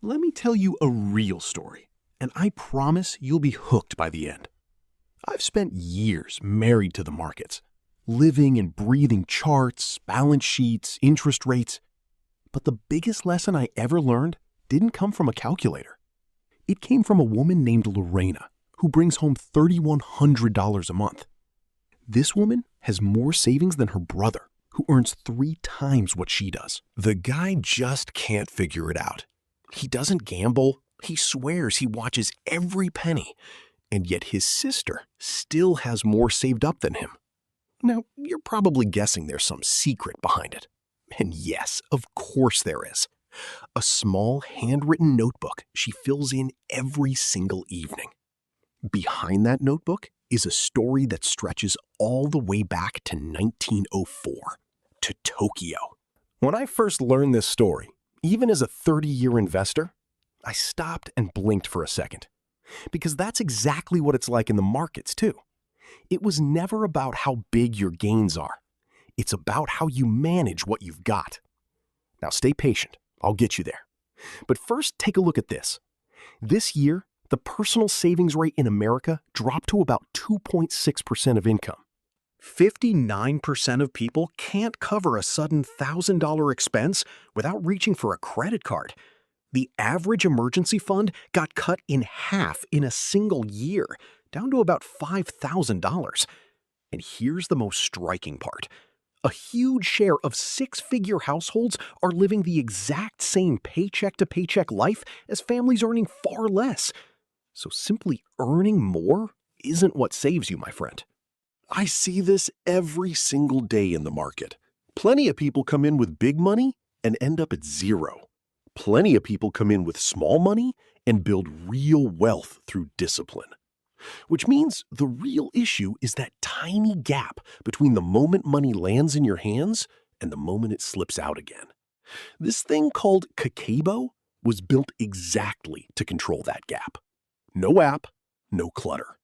Let me tell you a real story, and I promise you'll be hooked by the end. I've spent years married to the markets, living and breathing charts, balance sheets, interest rates. But the biggest lesson I ever learned didn't come from a calculator. It came from a woman named Lorena, who brings home $3,100 a month. This woman has more savings than her brother, who earns 3 times what she does. The guy just can't figure it out. He doesn't gamble. He swears he watches every penny. And yet his sister still has more saved up than him. Now, you're probably guessing there's some secret behind it. And yes, of course there is. A small handwritten notebook she fills in every single evening. Behind that notebook is a story that stretches all the way back to 1904, to Tokyo. When I first learned this story, even as a 30-year investor, I stopped and blinked for a second. Because that's exactly what it's like in the markets, too. It was never about how big your gains are. It's about how you manage what you've got. Now stay patient. I'll get you there. But first, take a look at this. This year, the personal savings rate in America dropped to about 2.6% of income. 59% of people can't cover a sudden $1,000 expense without reaching for a credit card. The average emergency fund got cut in half in a single year, down to about $5,000. And here's the most striking part. A huge share of 6-figure households are living the exact same paycheck-to-paycheck life as families earning far less. So simply earning more isn't what saves you, my friend. I see this every single day in the market. Plenty of people come in with big money and end up at zero. Plenty of people come in with small money and build real wealth through discipline. Which means the real issue is that tiny gap between the moment money lands in your hands and the moment it slips out again. This thing called Kakeibo was built exactly to control that gap. No app, no clutter.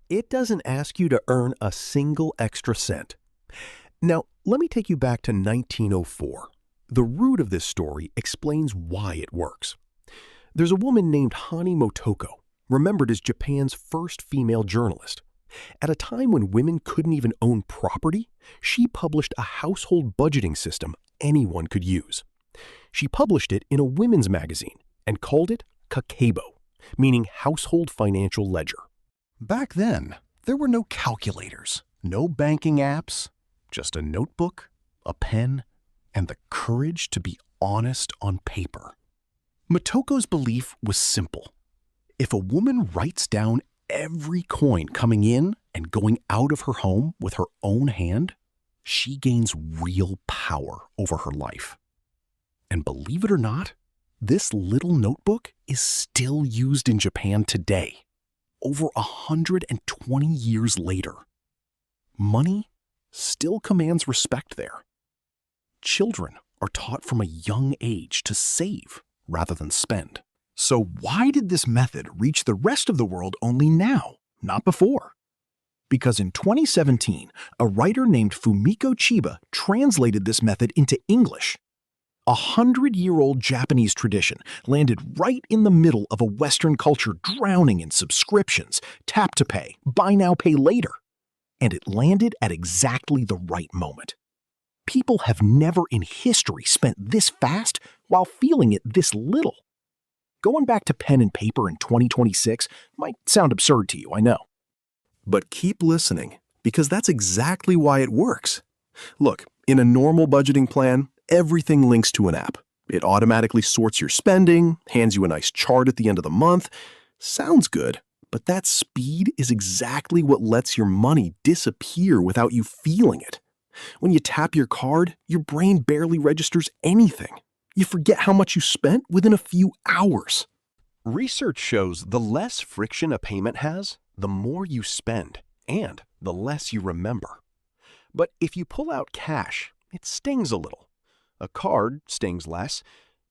It doesn't ask you to earn a single extra cent. Now, let me take you back to 1904. The root of this story explains why it works. There's a woman named Hani Motoko, remembered as Japan's first female journalist. At a time when women couldn't even own property, she published a household budgeting system anyone could use. She published it in a women's magazine and called it Kakeibo, meaning household financial ledger. Back then, there were no calculators, no banking apps, just a notebook, a pen, and the courage to be honest on paper. Motoko's belief was simple. If a woman writes down every coin coming in and going out of her home with her own hand, she gains real power over her life. And believe it or not, this little notebook is still used in Japan today, over 120 years later. Money still commands respect there. Children are taught from a young age to save rather than spend. So why did this method reach the rest of the world only now, not before? Because in 2017, a writer named Fumiko Chiba translated this method into English. 100-year-old Japanese tradition landed right in the middle of a Western culture drowning in subscriptions, tap to pay, buy now, pay later. And it landed at exactly the right moment. People have never in history spent this fast while feeling it this little. Going back to pen and paper in 2026 might sound absurd to you, I know. But keep listening, because that's exactly why it works. Look, in a normal budgeting plan, everything links to an app. It automatically sorts your spending, hands you a nice chart at the end of the month. Sounds good, but that speed is exactly what lets your money disappear without you feeling it. When you tap your card, your brain barely registers anything. You forget how much you spent within a few hours. Research shows the less friction a payment has, the more you spend, and the less you remember. But if you pull out cash, it stings a little. A card stings less.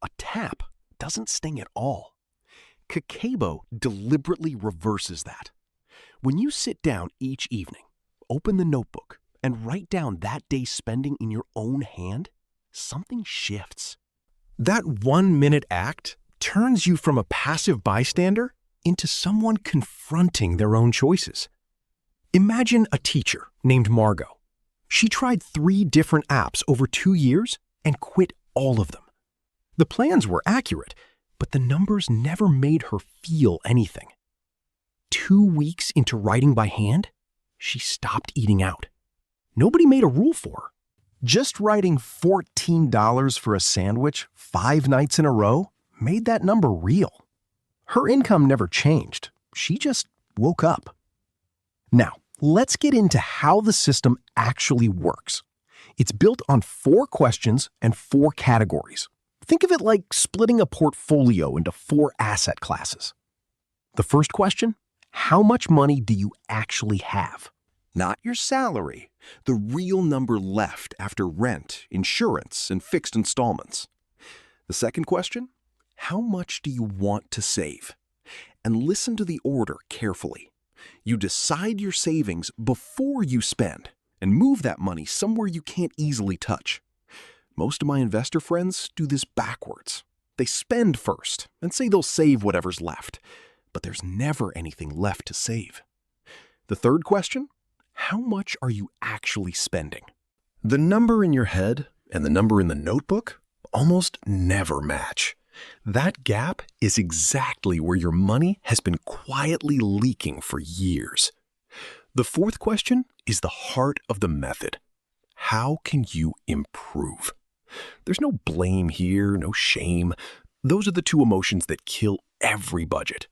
A tap doesn't sting at all. Kakeibo deliberately reverses that. When you sit down each evening, open the notebook, and write down that day's spending in your own hand, something shifts. That 1-minute act turns you from a passive bystander into someone confronting their own choices. Imagine a teacher named Margot. She tried 3 different apps over 2 years and quit all of them. The plans were accurate, but the numbers never made her feel anything. 2 weeks into writing by hand, she stopped eating out. Nobody made a rule for her. Just writing $14 for a sandwich 5 nights in a row made that number real. Her income never changed. She just woke up. Now, let's get into how the system actually works. It's built on 4 questions and 4 categories. Think of it like splitting a portfolio into 4 asset classes. The first question, how much money do you actually have? Not your salary, the real number left after rent, insurance, and fixed installments. The second question, how much do you want to save? And listen to the order carefully. You decide your savings before you spend and move that money somewhere you can't easily touch. Most of my investor friends do this backwards. They spend first and say they'll save whatever's left, but there's never anything left to save. The third question, how much are you actually spending? The number in your head and the number in the notebook almost never match. That gap is exactly where your money has been quietly leaking for years. The fourth question is the heart of the method. How can you improve? There's no blame here, no shame. Those are the 2 emotions that kill every budget.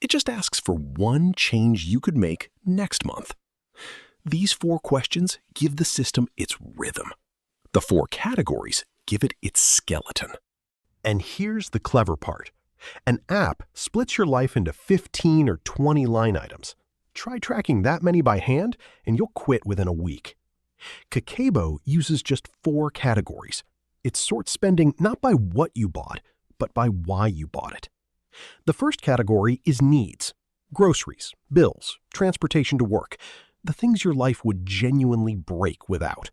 It just asks for one change you could make next month. These 4 questions give the system its rhythm. The 4 categories give it its skeleton. And here's the clever part. An app splits your life into 15 or 20 line items. Try tracking that many by hand, and you'll quit within a week. Kakeibo uses just 4 categories. It sorts spending not by what you bought, but by why you bought it. The first category is needs. Groceries, bills, transportation to work, the things your life would genuinely break without.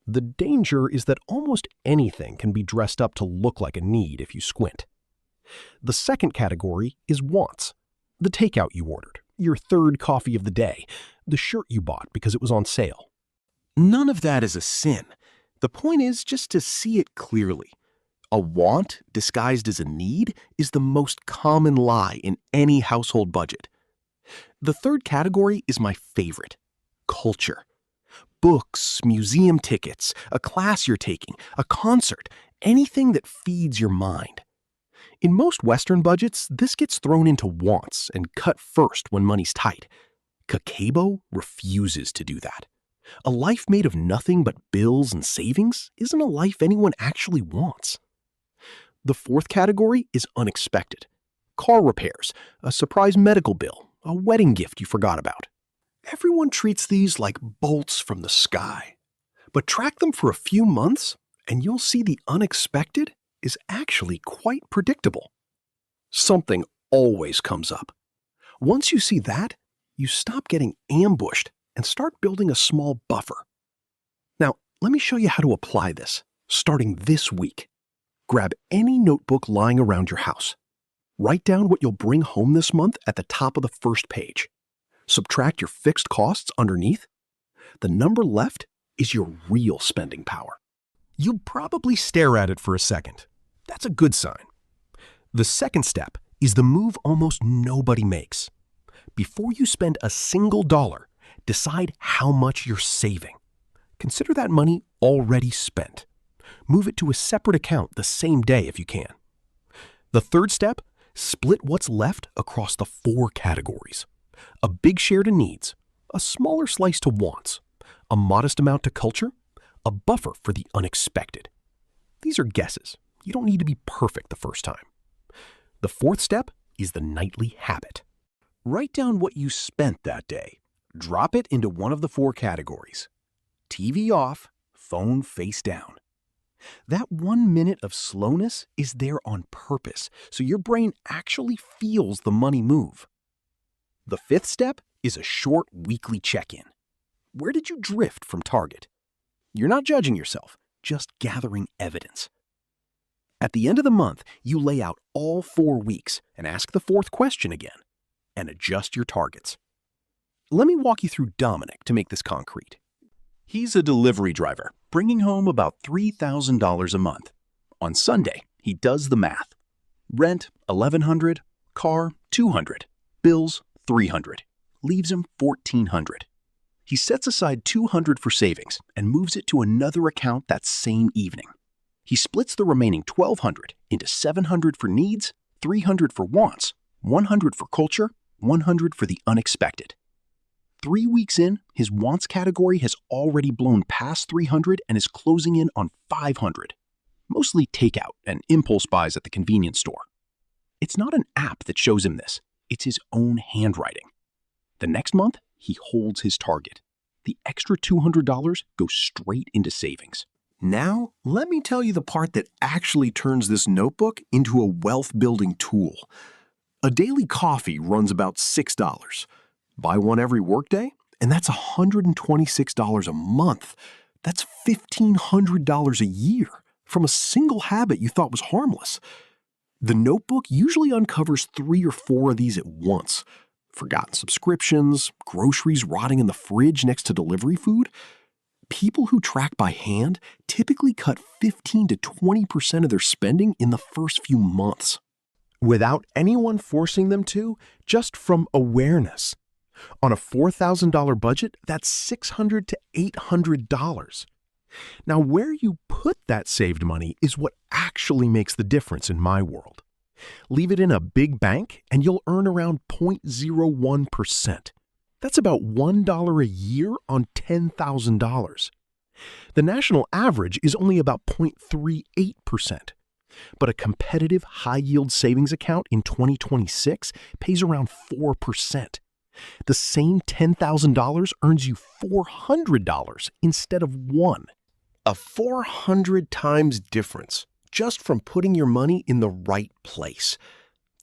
The danger is that almost anything can be dressed up to look like a need if you squint. The second category is wants. The takeout you ordered, your 3rd coffee of the day, the shirt you bought because it was on sale. None of that is a sin. The point is just to see it clearly. A want disguised as a need is the most common lie in any household budget. The third category is my favorite, culture. Books, museum tickets, a class you're taking, a concert, anything that feeds your mind. In most Western budgets, this gets thrown into wants and cut first when money's tight. Kakeibo refuses to do that. A life made of nothing but bills and savings isn't a life anyone actually wants. The fourth category is unexpected. Car repairs, a surprise medical bill, a wedding gift you forgot about. Everyone treats these like bolts from the sky. But track them for a few months, and you'll see the unexpected is actually quite predictable. Something always comes up. Once you see that, you stop getting ambushed and start building a small buffer. Now, let me show you how to apply this, starting this week. Grab any notebook lying around your house. Write down what you'll bring home this month at the top of the first page. Subtract your fixed costs underneath. The number left is your real spending power. You'll probably stare at it for a second. That's a good sign. The second step is the move almost nobody makes. Before you spend a single dollar, decide how much you're saving. Consider that money already spent. Move it to a separate account the same day if you can. The third step, split what's left across the 4 categories. A big share to needs, a smaller slice to wants, a modest amount to culture, a buffer for the unexpected. These are guesses. You don't need to be perfect the first time. The fourth step is the nightly habit. Write down what you spent that day. Drop it into one of the 4 categories. TV off, phone face down. That 1 minute of slowness is there on purpose, so your brain actually feels the money move. The fifth step is a short weekly check-in. Where did you drift from target? You're not judging yourself, just gathering evidence. At the end of the month, you lay out all 4 weeks and ask the fourth question again and adjust your targets. Let me walk you through Dominic to make this concrete. He's a delivery driver, bringing home about $3,000 a month. On Sunday, he does the math. Rent, $1,100, car, $200, bills, $300, leaves him $1,400. He sets aside $200 for savings and moves it to another account that same evening. He splits the remaining $1,200 into $700 for needs, $300 for wants, $100 for culture, $100 for the unexpected. 3 weeks in, his wants category has already blown past $300 and is closing in on $500. Mostly takeout and impulse buys at the convenience store. It's not an app that shows him this, it's his own handwriting. The next month, he holds his target. The extra $200 goes straight into savings. Now, let me tell you the part that actually turns this notebook into a wealth-building tool. A daily coffee runs about $6. Buy one every workday, and that's $126 a month. That's $1,500 a year from a single habit you thought was harmless. The notebook usually uncovers 3 or 4 of these at once. Forgotten subscriptions, groceries rotting in the fridge next to delivery food. People who track by hand typically cut 15 to 20% of their spending in the first few months. Without anyone forcing them to, just from awareness. On a $4,000 budget, that's $600 to $800. Now, where you put that saved money is what actually makes the difference in my world. Leave it in a big bank and you'll earn around 0.01%. That's about $1 a year on $10,000. The national average is only about 0.38%. But a competitive high-yield savings account in 2026 pays around 4%. The same $10,000 earns you $400 instead of $1. A 400 times difference just from putting your money in the right place.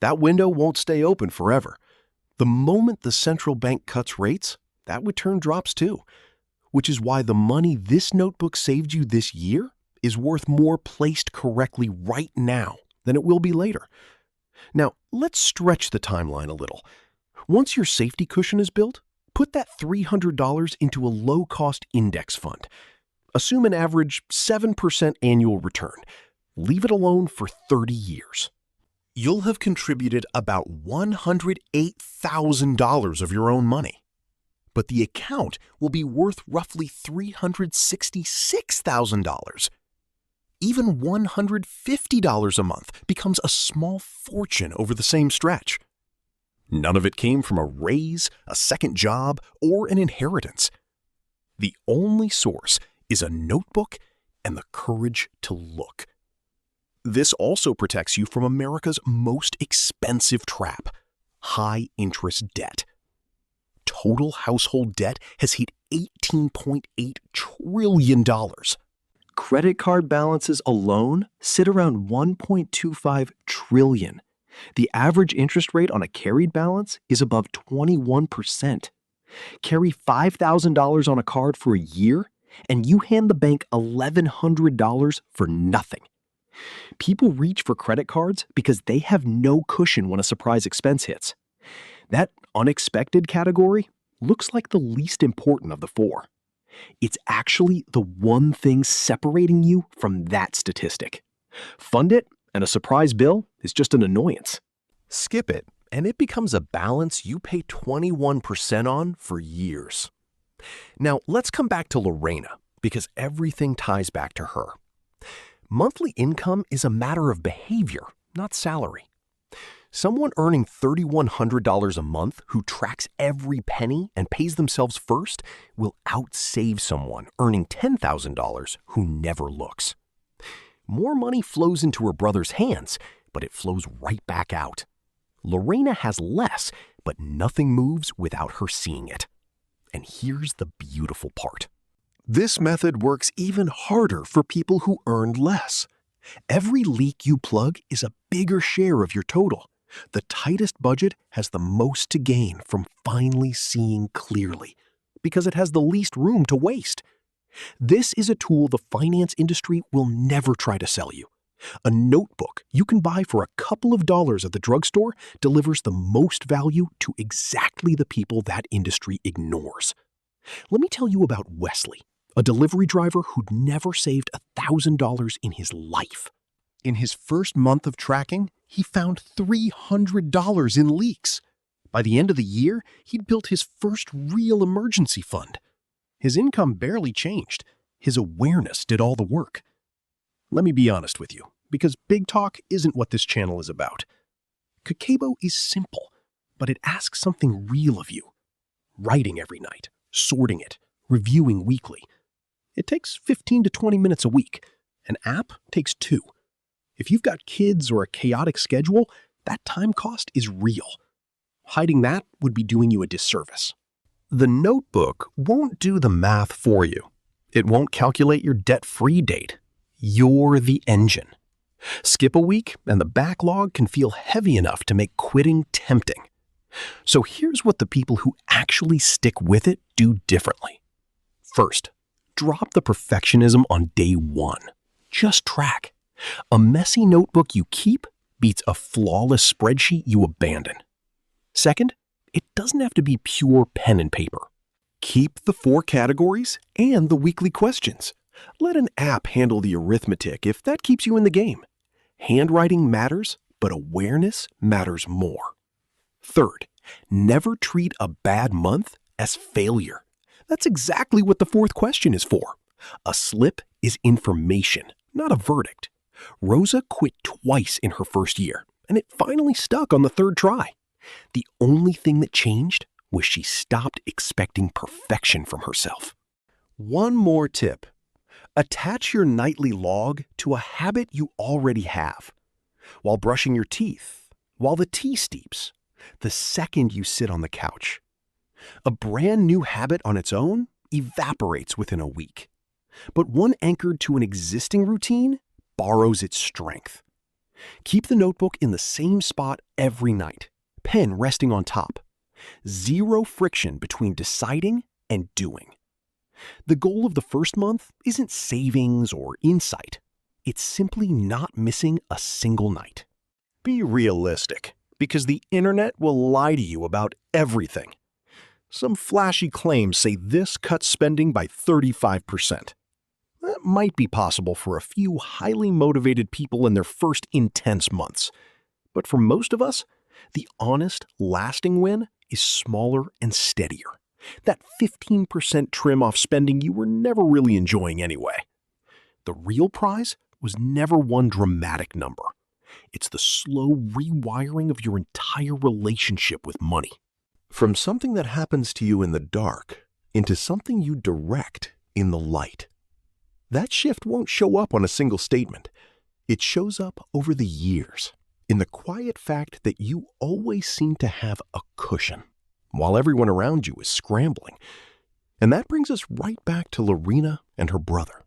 That window won't stay open forever. The moment the central bank cuts rates, that return drops too, which is why the money this notebook saved you this year is worth more placed correctly right now than it will be later. Now, let's stretch the timeline a little. Once your safety cushion is built, put that $300 into a low-cost index fund. Assume an average 7% annual return. Leave it alone for 30 years. You'll have contributed about $108,000 of your own money. But the account will be worth roughly $366,000. Even $150 a month becomes a small fortune over the same stretch. None of it came from a raise, a second job, or an inheritance. The only source is a notebook and the courage to look. This also protects you from America's most expensive trap, high-interest debt. Total household debt has hit $18.8 trillion. Credit card balances alone sit around $1.25 trillion. The average interest rate on a carried balance is above 21%. Carry $5,000 on a card for a year, and you hand the bank $1,100 for nothing. People reach for credit cards because they have no cushion when a surprise expense hits. That unexpected category looks like the least important of the 4. It's actually the one thing separating you from that statistic. Fund it, and a surprise bill is just an annoyance. Skip it, and it becomes a balance you pay 21% on for years. Now, let's come back to Lorena, because everything ties back to her. Monthly income is a matter of behavior, not salary. Someone earning $3,100 a month who tracks every penny and pays themselves first will outsave someone earning $10,000 who never looks. More money flows into her brother's hands, but it flows right back out. Lorena has less, but nothing moves without her seeing it. And here's the beautiful part. This method works even harder for people who earn less. Every leak you plug is a bigger share of your total. The tightest budget has the most to gain from finally seeing clearly, because it has the least room to waste. This is a tool the finance industry will never try to sell you. A notebook you can buy for a couple of dollars at the drugstore delivers the most value to exactly the people that industry ignores. Let me tell you about Wesley, a delivery driver who'd never saved $1,000 in his life. In his first month of tracking, he found $300 in leaks. By the end of the year, he'd built his first real emergency fund. His income barely changed. His awareness did all the work. Let me be honest with you, because big talk isn't what this channel is about. Kakeibo is simple, but it asks something real of you. Writing every night, sorting it, reviewing weekly. It takes 15 to 20 minutes a week. An app takes 2. If you've got kids or a chaotic schedule, that time cost is real. Hiding that would be doing you a disservice. The notebook won't do the math for you. It won't calculate your debt-free date. You're the engine. Skip a week and the backlog can feel heavy enough to make quitting tempting. So here's what the people who actually stick with it do differently. First, drop the perfectionism on day 1. Just track. A messy notebook you keep beats a flawless spreadsheet you abandon. Second, it doesn't have to be pure pen and paper. Keep the 4 categories and the weekly questions. Let an app handle the arithmetic if that keeps you in the game. Handwriting matters, but awareness matters more. Third, never treat a bad month as failure. That's exactly what the 4th question is for. A slip is information, not a verdict. Rosa quit twice in her first year, and it finally stuck on the 3rd try. The only thing that changed was she stopped expecting perfection from herself. One more tip. Attach your nightly log to a habit you already have. While brushing your teeth, while the tea steeps, the second you sit on the couch. A brand new habit on its own evaporates within a week. But one anchored to an existing routine borrows its strength. Keep the notebook in the same spot every night, pen resting on top. 0 friction between deciding and doing. The goal of the first month isn't savings or insight. It's simply not missing a single night. Be realistic, because the internet will lie to you about everything. Some flashy claims say this cuts spending by 35%. That might be possible for a few highly motivated people in their first intense months. But for most of us, the honest, lasting win is smaller and steadier. That 15% trim off spending you were never really enjoying anyway. The real prize was never one dramatic number. It's the slow rewiring of your entire relationship with money. From something that happens to you in the dark into something you direct in the light. That shift won't show up on a single statement. It shows up over the years, in the quiet fact that you always seem to have a cushion, while everyone around you is scrambling. And that brings us right back to Lorena and her brother.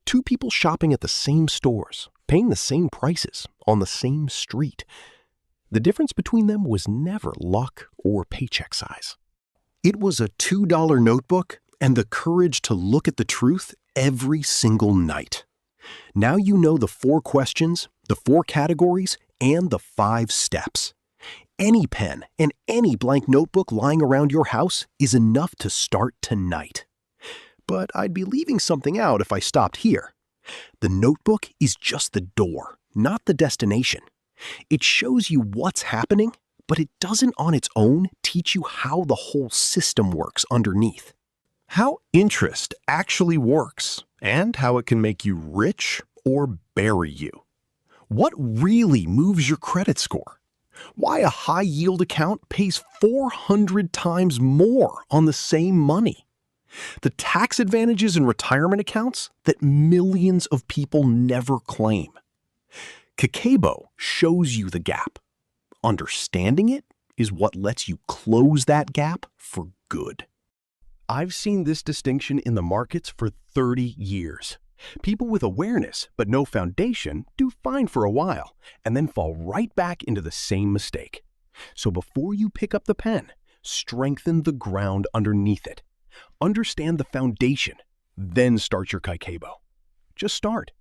2 people shopping at the same stores, paying the same prices, on the same street. The difference between them was never luck or paycheck size. It was a $2 notebook and the courage to look at the truth every single night. Now you know the 4 questions, the 4 categories, and the 5 steps. Any pen and any blank notebook lying around your house is enough to start tonight. But I'd be leaving something out if I stopped here. The notebook is just the door, not the destination. It shows you what's happening, but it doesn't on its own teach you how the whole system works underneath. How interest actually works, and how it can make you rich or bury you. What really moves your credit score? Why a high-yield account pays 400 times more on the same money. The tax advantages in retirement accounts that millions of people never claim. Kakeibo shows you the gap. Understanding it is what lets you close that gap for good. I've seen this distinction in the markets for 30 years. People with awareness but no foundation do fine for a while and then fall right back into the same mistake. So before you pick up the pen, strengthen the ground underneath it. Understand the foundation, then start your Kakeibo. Just start.